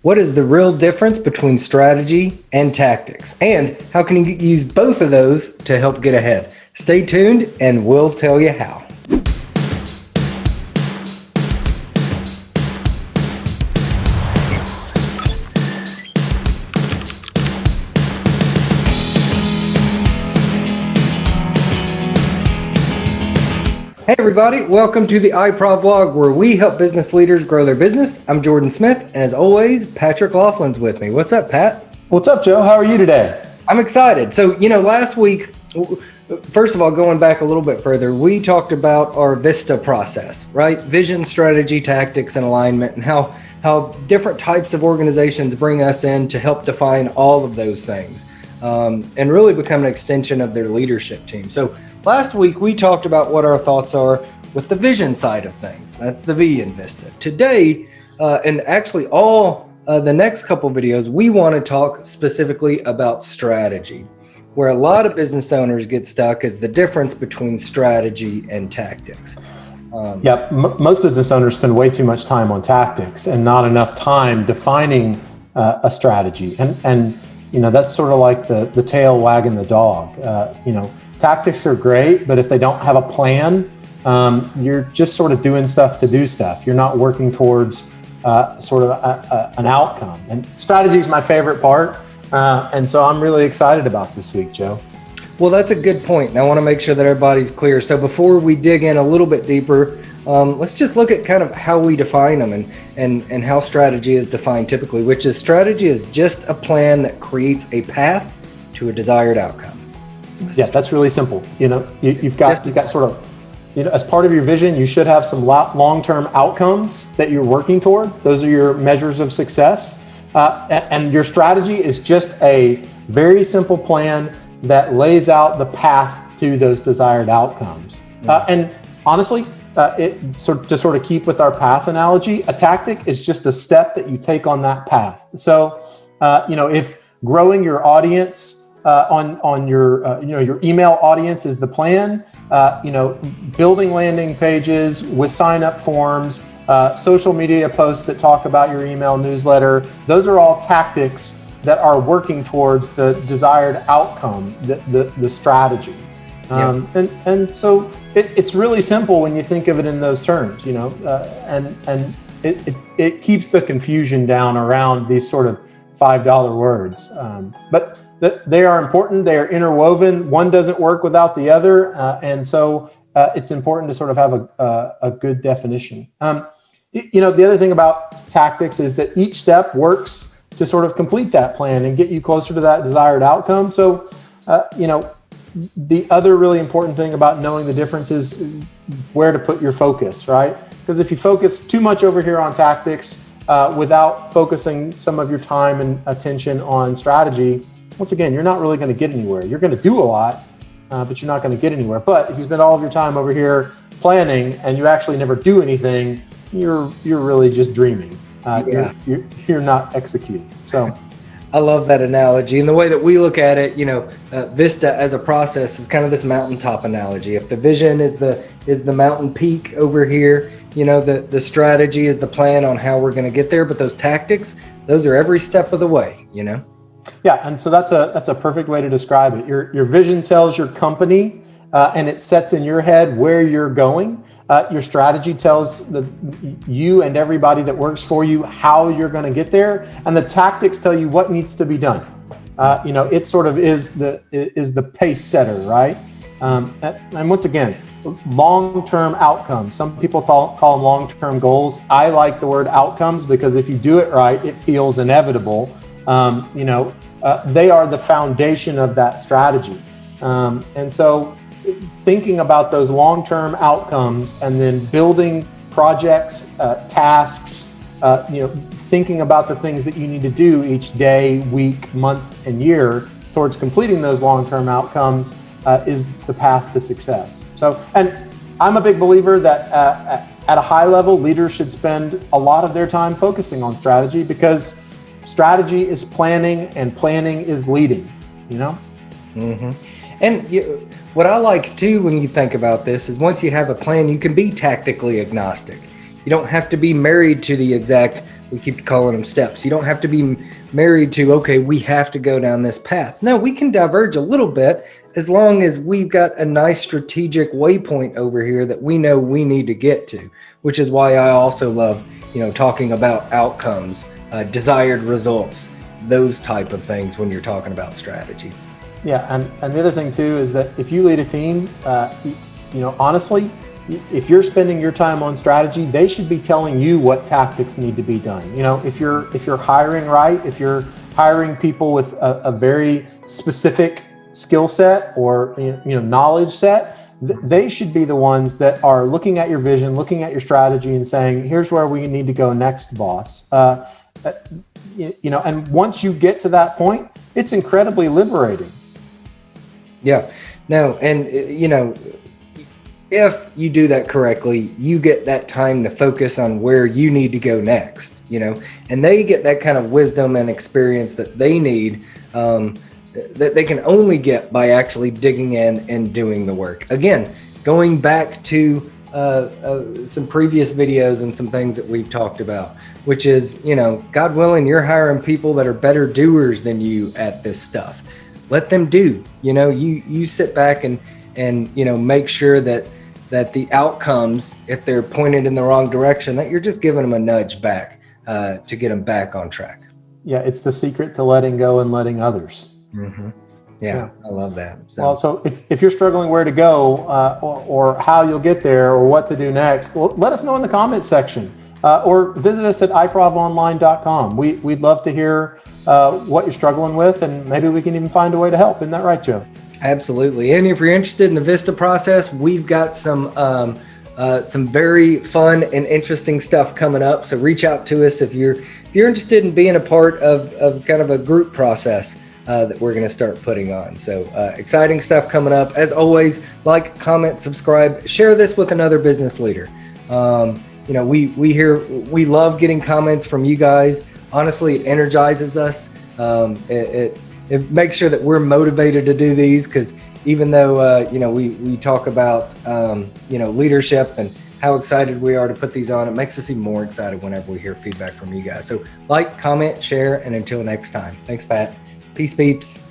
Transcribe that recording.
What is the real difference between strategy and tactics? And how can you use both of those to help get ahead? Stay tuned and we'll tell you how. Hey everybody, welcome to the iProv vlog where we help business leaders grow their business. I'm Jordan Smith, and as always, Patrick Laughlin's with me. What's up, Pat? What's up, Joe? How are you today? I'm excited. So, last week, first of all, going back a little bit further, we talked about our VISTA process, right? Vision, strategy, tactics, and alignment, and how different types of organizations bring us in to help define all of those things and really become an extension of their leadership team. So last week, we talked about what our thoughts are with the vision side of things. That's the V in VISTA. Today, and actually all the next couple videos, we want to talk specifically about strategy. Where a lot of business owners get stuck is the difference between strategy and tactics. Most business owners spend way too much time on tactics and not enough time defining a strategy. And that's sort of like the tail wagging the dog. Tactics are great, but if they don't have a plan, you're just sort of doing stuff to do stuff. You're not working towards an outcome. And strategy is my favorite part. And so I'm really excited about this week, Joe. Well, that's a good point. And I want to make sure that everybody's clear. So before we dig in a little bit deeper, let's just look at kind of how we define them and how strategy is defined typically, which is strategy is just a plan that creates a path to a desired outcome. Yeah, that's really simple. You've got sort of, as part of your vision, you should have some long-term outcomes that you're working toward. Those are your measures of success. And your strategy is just a very simple plan that lays out the path to those desired outcomes. And honestly, to sort of keep with our path analogy, a tactic is just a step that you take on that path. So, if growing your audience on your email audience is the plan, building landing pages with sign-up forms, social media posts that talk about your email newsletter, those are all tactics that are working towards the desired outcome, the strategy. And so it's really simple when you think of it in those terms, and it keeps the confusion down around these sort of $5 words. But they are important. They are interwoven. One doesn't work without the other. And so it's important to sort of have a good definition. The other thing about tactics is that each step works to sort of complete that plan and get you closer to that desired outcome. So, the other really important thing about knowing the difference is where to put your focus, right? Because if you focus too much over here on tactics without focusing some of your time and attention on strategy, once again, you're not really going to get anywhere. You're going to do a lot, but you're not going to get anywhere. But if you spend all of your time over here planning and you actually never do anything, you're really just dreaming. You're not executing. So I love that analogy. And the way that we look at it, VISTA as a process is kind of this mountaintop analogy. If the vision is the mountain peak over here, the strategy is the plan on how we're going to get there. But those tactics, those are every step of the way, Yeah, and so that's a perfect way to describe it. Your vision tells your company, and it sets in your head where you're going. Your strategy tells you and everybody that works for you how you're going to get there, and the tactics tell you what needs to be done. It sort of is the pace setter, right? And once again, long-term outcomes. Some people call them long-term goals. I like the word outcomes because if you do it right, it feels inevitable. They are the foundation of that strategy. And so thinking about those long-term outcomes and then building projects, tasks, thinking about the things that you need to do each day, week, month, and year towards completing those long-term outcomes is the path to success. So, and I'm a big believer that at a high level, leaders should spend a lot of their time focusing on strategy because strategy is planning and planning is leading, Mm-hmm. And what I like too, when you think about this, is once you have a plan, you can be tactically agnostic. You don't have to be married to the exact We keep calling them steps. You don't have to be married to, okay, we have to go down this path. No, we can diverge a little bit as long as we've got a nice strategic waypoint over here that we know we need to get to, which is why I also love, talking about outcomes, desired results, those type of things when you're talking about strategy. Yeah, and the other thing too is that if you lead a team, honestly, if you're spending your time on strategy, they should be telling you what tactics need to be done. If you're hiring right, if you're hiring people with a very specific skill set or knowledge set, they should be the ones that are looking at your vision, looking at your strategy, and saying, "Here's where we need to go next, boss." And once you get to that point, it's incredibly liberating. Yeah, no, and if you do that correctly, you get that time to focus on where you need to go next, and they get that kind of wisdom and experience that they need, that they can only get by actually digging in and doing the work. Again, going back to some previous videos and some things that we've talked about, which is, God willing, you're hiring people that are better doers than you at this stuff. Let them do. You sit back and make sure that the outcomes, if they're pointed in the wrong direction, that you're just giving them a nudge back to get them back on track. Yeah, it's the secret to letting go and letting others. Mm-hmm. Yeah, I love that. So if you're struggling where to go or how you'll get there or what to do next, let us know in the comments section or visit us at iProvonline.com. We'd love to hear what you're struggling with, and maybe we can even find a way to help. Isn't that right, Joe? Absolutely. And if you're interested in the Vista process, we've got some very fun and interesting stuff coming up. So reach out to us if you're interested in being a part of kind of a group process that we're going to start putting on. So exciting stuff coming up. As always, like, comment, subscribe, share this with another business leader. We love getting comments from you guys. Honestly, it energizes us. It makes sure that we're motivated to do these, because even though we talk about leadership and how excited we are to put these on, it makes us even more excited whenever we hear feedback from you guys. So like, comment, share, and until next time. Thanks, Pat. Peace, peeps.